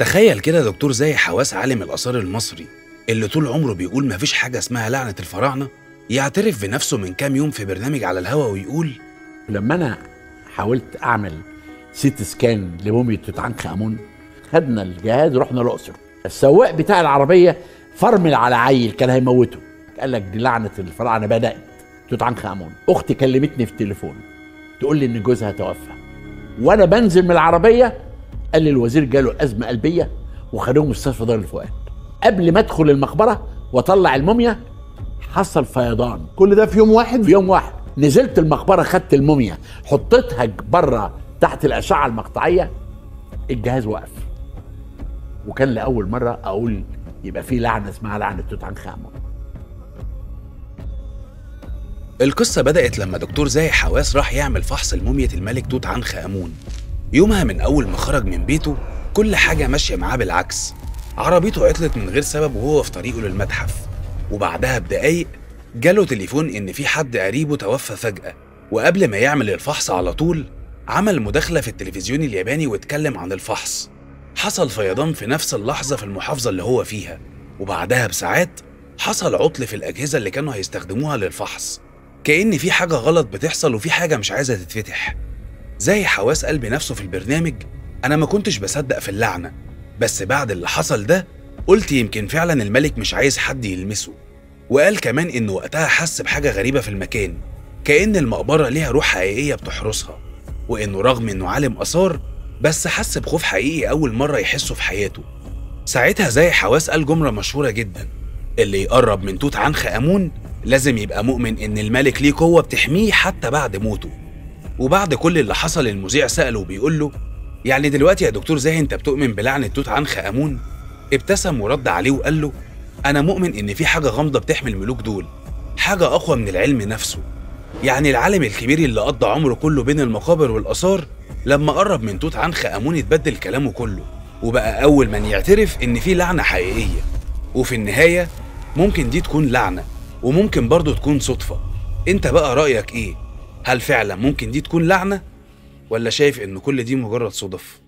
تخيل كده يا دكتور زي حواس عالم الآثار المصري اللي طول عمره بيقول مفيش حاجة اسمها لعنة الفراعنة يعترف بنفسه من كام يوم في برنامج على الهوا ويقول: لما انا حاولت اعمل سيت سكان لموميا توت عنخ امون، خدنا الجهاز رحنا الاقصر، السواق بتاع العربيه فرمل على عيل كان هيموته، قال لك دي لعنه الفراعنه بدات توت عنخ امون. اختي كلمتني في التليفون تقول لي ان جوزها توفى، وانا بنزل من العربيه قال لي الوزير جاله ازمه قلبيه وخدوه مستشفى دار الفؤاد. قبل ما ادخل المقبره واطلع الموميا حصل فيضان. كل ده في يوم واحد؟ في يوم واحد. نزلت المقبره خدت الموميا حطيتها بره تحت الاشعه المقطعيه، الجهاز وقف. وكان لاول مره اقول يبقى في لعنه اسمها لعنه توت عنخ امون. القصة بدأت لما دكتور زاهي حواس راح يعمل فحص لمومية الملك توت عنخ آمون. يومها من أول ما خرج من بيته كل حاجة ماشية معاه بالعكس. عربيته عطلت من غير سبب وهو في طريقه للمتحف، وبعدها بدقايق جاله تليفون إن في حد قريبه توفى فجأة، وقبل ما يعمل الفحص على طول عمل مداخلة في التلفزيون الياباني واتكلم عن الفحص. حصل فيضان في نفس اللحظة في المحافظة اللي هو فيها، وبعدها بساعات حصل عطل في الأجهزة اللي كانوا هيستخدموها للفحص، كأن في حاجة غلط بتحصل وفي حاجة مش عايزة تتفتح. زي حواس قال بنفسه في البرنامج: أنا ما كنتش بصدق في اللعنة، بس بعد اللي حصل ده قلت يمكن فعلا الملك مش عايز حد يلمسه. وقال كمان إنه وقتها حس بحاجة غريبة في المكان، كأن المقبرة ليها روح حقيقية بتحرسها، وإنه رغم إنه عالم آثار بس حس بخوف حقيقي أول مرة يحسه في حياته. ساعتها زي حواس قال جملة مشهورة جدا: اللي يقرب من توت عنخ آمون لازم يبقى مؤمن إن الملك ليه قوة بتحميه حتى بعد موته. وبعد كل اللي حصل المذيع سأله وبيقول له: يعني دلوقتي يا دكتور زاهي أنت بتؤمن بلعنة توت عنخ آمون؟ ابتسم ورد عليه وقال له: أنا مؤمن إن في حاجة غامضة بتحمي الملوك دول، حاجة أقوى من العلم نفسه. يعني العالم الكبير اللي قضى عمره كله بين المقابر والآثار لما قرب من توت عنخ آمون اتبدل كلامه كله، وبقى أول من يعترف إن في لعنة حقيقية. وفي النهاية ممكن دي تكون لعنة وممكن برضو تكون صدفة. انت بقى رأيك ايه؟ هل فعلا ممكن دي تكون لعنة؟ ولا شايف ان كل دي مجرد صدف؟